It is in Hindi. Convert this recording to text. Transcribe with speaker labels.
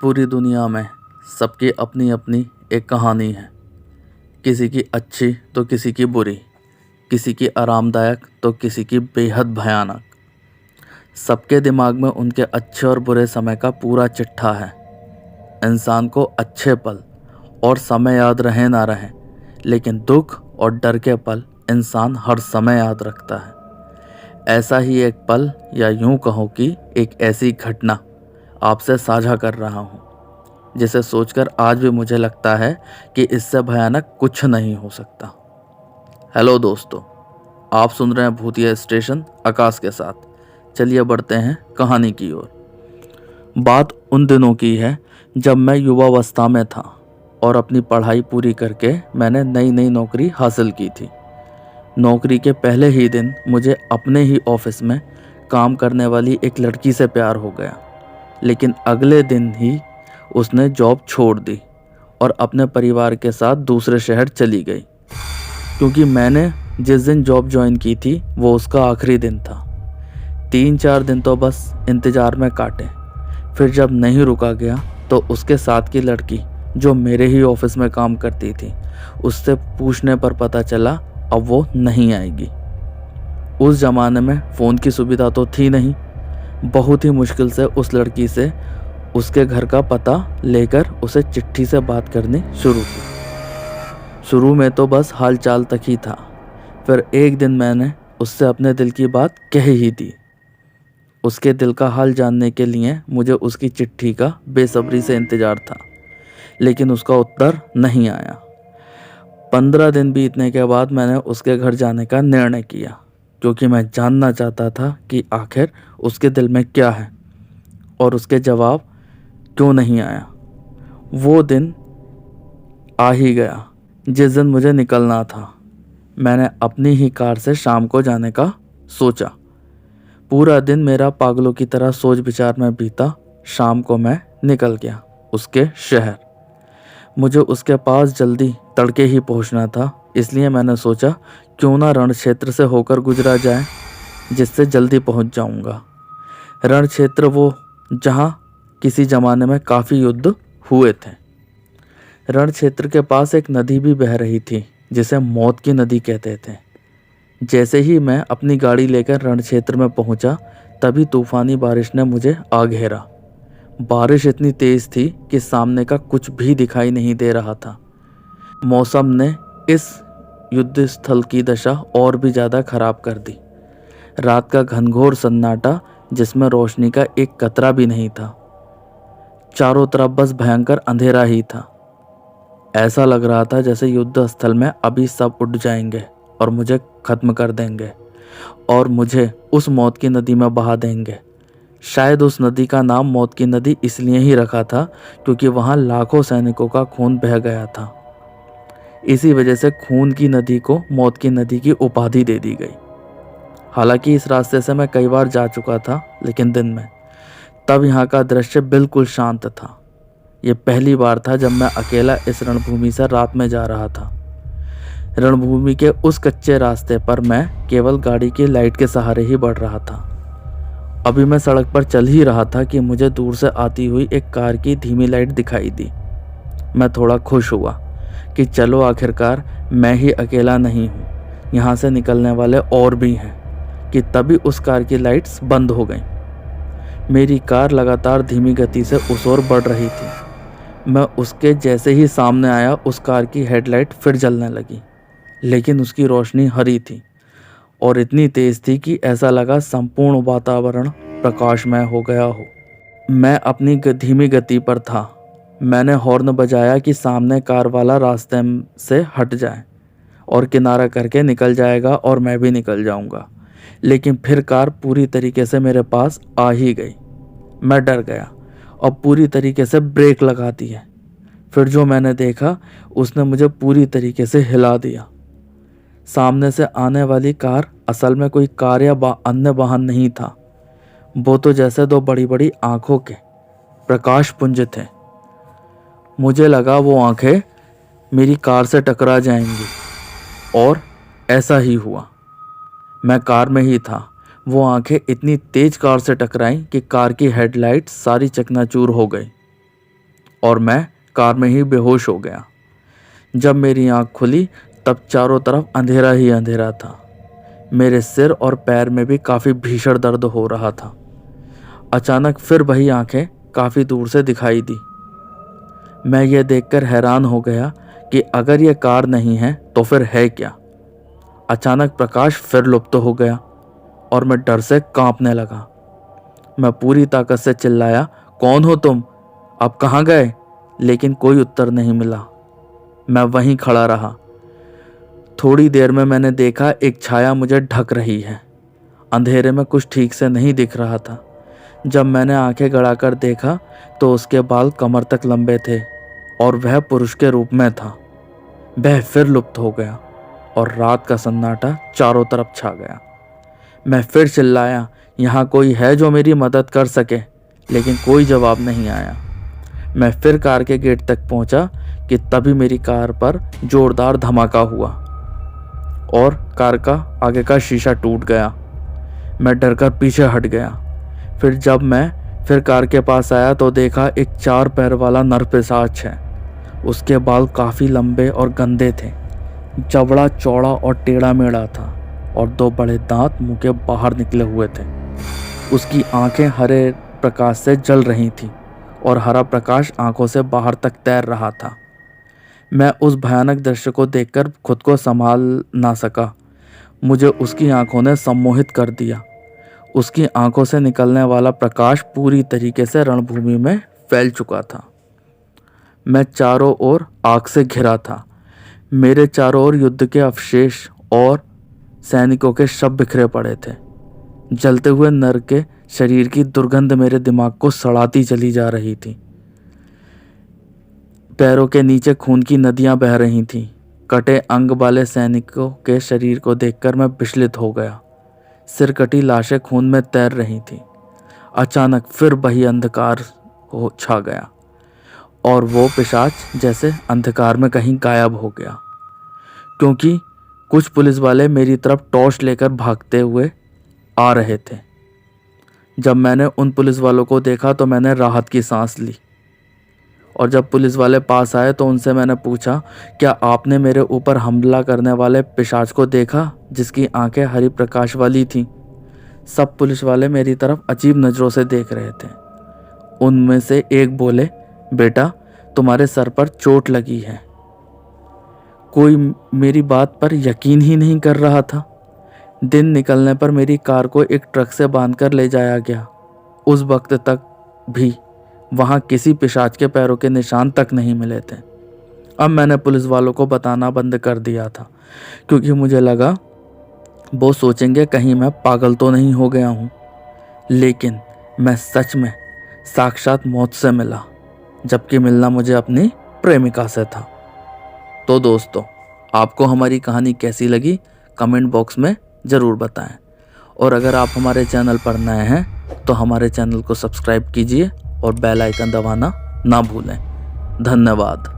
Speaker 1: पूरी दुनिया में सबकी अपनी अपनी एक कहानी है। किसी की अच्छी तो किसी की बुरी, किसी की आरामदायक तो किसी की बेहद भयानक। सबके दिमाग में उनके अच्छे और बुरे समय का पूरा चिट्ठा है। इंसान को अच्छे पल और समय याद रहे ना रहे, लेकिन दुख और डर के पल इंसान हर समय याद रखता है। ऐसा ही एक पल, या यूं कहो कि एक ऐसी घटना आपसे साझा कर रहा हूं, जिसे सोचकर आज भी मुझे लगता है कि इससे भयानक कुछ नहीं हो सकता। हेलो दोस्तों, आप सुन रहे हैं भूतिया स्टेशन आकाश के साथ। चलिए बढ़ते हैं कहानी की ओर। बात उन दिनों की है जब मैं युवावस्था में था और अपनी पढ़ाई पूरी करके मैंने नई नई नौकरी हासिल की थी। नौकरी के पहले ही दिन मुझे अपने ही ऑफिस में काम करने वाली एक लड़की से प्यार हो गया, लेकिन अगले दिन ही उसने जॉब छोड़ दी और अपने परिवार के साथ दूसरे शहर चली गई। क्योंकि मैंने जिस दिन जॉब ज्वाइन की थी वो उसका आखिरी दिन था। 3-4 दिन तो बस इंतज़ार में काटे। फिर जब नहीं रुका गया तो उसके साथ की लड़की, जो मेरे ही ऑफिस में काम करती थी, उससे पूछने पर पता चला अब वो नहीं आएगी। उस ज़माने में फ़ोन की सुविधा तो थी नहीं। बहुत ही मुश्किल से उस लड़की से उसके घर का पता लेकर उसे चिट्ठी से बात करनी शुरू की। शुरू में तो बस हालचाल तक ही था। फिर एक दिन मैंने उससे अपने दिल की बात कह ही दी। उसके दिल का हाल जानने के लिए मुझे उसकी चिट्ठी का बेसब्री से इंतज़ार था, लेकिन उसका उत्तर नहीं आया। 15 दिन बीतने के बाद मैंने उसके घर जाने का निर्णय किया, क्योंकि मैं जानना चाहता था कि आखिर उसके दिल में क्या है और उसके जवाब क्यों नहीं आया। वो दिन आ ही गया जिस दिन मुझे निकलना था। मैंने अपनी ही कार से शाम को जाने का सोचा। पूरा दिन मेरा पागलों की तरह सोच विचार में बीता। शाम को मैं निकल गया उसके शहर। मुझे उसके पास जल्दी तड़के ही पहुंचना था, इसलिए मैंने सोचा क्यों ना रण क्षेत्र से होकर गुजरा जाए, जिससे जल्दी पहुंच जाऊंगा। रण क्षेत्र वो जहां किसी ज़माने में काफ़ी युद्ध हुए थे। रण क्षेत्र के पास एक नदी भी बह रही थी, जिसे मौत की नदी कहते थे। जैसे ही मैं अपनी गाड़ी लेकर रण क्षेत्र में पहुंचा, तभी तूफानी बारिश ने मुझे आ घेरा। बारिश इतनी तेज थी कि सामने का कुछ भी दिखाई नहीं दे रहा था। मौसम ने इस युद्ध स्थल की दशा और भी ज़्यादा खराब कर दी। रात का घनघोर सन्नाटा, जिसमें रोशनी का एक कतरा भी नहीं था। चारों तरफ बस भयंकर अंधेरा ही था। ऐसा लग रहा था जैसे युद्ध स्थल में अभी सब उड़ जाएंगे और मुझे खत्म कर देंगे और मुझे उस मौत की नदी में बहा देंगे। शायद उस नदी का नाम मौत की नदी इसलिए ही रखा था क्योंकि वहाँ लाखों सैनिकों का खून बह गया था। इसी वजह से खून की नदी को मौत की नदी की उपाधि दे दी गई। हालांकि इस रास्ते से मैं कई बार जा चुका था, लेकिन दिन में। तब यहाँ का दृश्य बिल्कुल शांत था। ये पहली बार था जब मैं अकेला इस रणभूमि से रात में जा रहा था। रणभूमि के उस कच्चे रास्ते पर मैं केवल गाड़ी की लाइट के सहारे ही बढ़ रहा था। अभी मैं सड़क पर चल ही रहा था कि मुझे दूर से आती हुई एक कार की धीमी लाइट दिखाई दी। मैं थोड़ा खुश हुआ कि चलो आखिरकार मैं ही अकेला नहीं हूँ, यहाँ से निकलने वाले और भी हैं। कि तभी उस कार की लाइट्स बंद हो गईं। मेरी कार लगातार धीमी गति से उस ओर बढ़ रही थी। मैं उसके जैसे ही सामने आया, उस कार की हेडलाइट फिर जलने लगी, लेकिन उसकी रोशनी हरी थी और इतनी तेज थी कि ऐसा लगा संपूर्ण वातावरण प्रकाशमय हो गया हो। मैं अपनी धीमी गति पर था। मैंने हॉर्न बजाया कि सामने कार वाला रास्ते से हट जाए और किनारा करके निकल जाएगा और मैं भी निकल जाऊंगा, लेकिन फिर कार पूरी तरीके से मेरे पास आ ही गई। मैं डर गया और पूरी तरीके से ब्रेक लगा दी है। फिर जो मैंने देखा, उसने मुझे पूरी तरीके से हिला दिया। सामने से आने वाली कार असल में कोई कार या अन्य वाहन नहीं था। वो तो जैसे दो बड़ी बड़ी आंखों के प्रकाश पुंज थे। मुझे लगा वो आंखें मेरी कार से टकरा जाएंगी, और ऐसा ही हुआ। मैं कार में ही था। वो आंखें इतनी तेज कार से टकराईं कि कार की हेडलाइट सारी चकनाचूर हो गई। और मैं कार में ही बेहोश हो गया। जब मेरी आँख खुली तब चारों तरफ अंधेरा ही अंधेरा था। मेरे सिर और पैर में भी काफ़ी भीषण दर्द हो रहा था। अचानक फिर वही आंखें काफ़ी दूर से दिखाई दी। मैं ये देखकर हैरान हो गया कि अगर ये कार नहीं है तो फिर है क्या। अचानक प्रकाश फिर लुप्त हो गया और मैं डर से कांपने लगा। मैं पूरी ताकत से चिल्लाया, कौन हो तुम? अब कहाँ गए? लेकिन कोई उत्तर नहीं मिला। मैं वहीं खड़ा रहा। थोड़ी देर में मैंने देखा एक छाया मुझे ढक रही है। अंधेरे में कुछ ठीक से नहीं दिख रहा था। जब मैंने आंखें गड़ाकर देखा तो उसके बाल कमर तक लंबे थे और वह पुरुष के रूप में था। वह फिर लुप्त हो गया और रात का सन्नाटा चारों तरफ छा गया। मैं फिर चिल्लाया, यहाँ कोई है जो मेरी मदद कर सके? लेकिन कोई जवाब नहीं आया। मैं फिर कार के गेट तक पहुंचा कि तभी मेरी कार पर जोरदार धमाका हुआ और कार का आगे का शीशा टूट गया। मैं डरकर पीछे हट गया। फिर जब मैं फिर कार के पास आया तो देखा एक 4 पैर वाला नरपिशाच है। उसके बाल काफ़ी लंबे और गंदे थे। जबड़ा चौड़ा और टेढ़ा मेढ़ा था और 2 बड़े दांत मुंह के बाहर निकले हुए थे। उसकी आंखें हरे प्रकाश से जल रही थीं और हरा प्रकाश आंखों से बाहर तक तैर रहा था। मैं उस भयानक दृश्य को देखकर खुद को संभाल ना सका। मुझे उसकी आंखों ने सम्मोहित कर दिया। उसकी आंखों से निकलने वाला प्रकाश पूरी तरीके से रणभूमि में फैल चुका था। मैं चारों ओर आग से घिरा था। मेरे चारों ओर युद्ध के अवशेष और सैनिकों के शव बिखरे पड़े थे। जलते हुए नर के शरीर की दुर्गंध मेरे दिमाग को सड़ाती चली जा रही थी। पैरों के नीचे खून की नदियां बह रही थीं। कटे अंग वाले सैनिकों के शरीर को देखकर मैं विचलित हो गया। सिर कटी लाशें खून में तैर रही थीं। अचानक फिर वही अंधकार हो छा गया और वो पिशाच जैसे अंधकार में कहीं गायब हो गया, क्योंकि कुछ पुलिस वाले मेरी तरफ टॉर्च लेकर भागते हुए आ रहे थे। जब मैंने उन पुलिस वालों को देखा तो मैंने राहत की सांस ली और जब पुलिस वाले पास आए तो उनसे मैंने पूछा, क्या आपने मेरे ऊपर हमला करने वाले पिशाच को देखा जिसकी आंखें हरी प्रकाश वाली थीं? सब पुलिस वाले मेरी तरफ अजीब नज़रों से देख रहे थे। उनमें से एक बोले, बेटा तुम्हारे सर पर चोट लगी है। कोई मेरी बात पर यकीन ही नहीं कर रहा था। दिन निकलने पर मेरी कार को एक ट्रक से बांधकर ले जाया गया। उस वक्त तक भी वहाँ किसी पिशाच के पैरों के निशान तक नहीं मिले थे। अब मैंने पुलिस वालों को बताना बंद कर दिया था, क्योंकि मुझे लगा वो सोचेंगे कहीं मैं पागल तो नहीं हो गया हूँ। लेकिन मैं सच में साक्षात मौत से मिला, जबकि मिलना मुझे अपनी प्रेमिका से था। तो दोस्तों, आपको हमारी कहानी कैसी लगी कमेंट बॉक्स में ज़रूर बताएं। और अगर आप हमारे चैनल पर नए हैं तो हमारे चैनल को सब्सक्राइब कीजिए और बेल आइकन दबाना ना भूलें। धन्यवाद।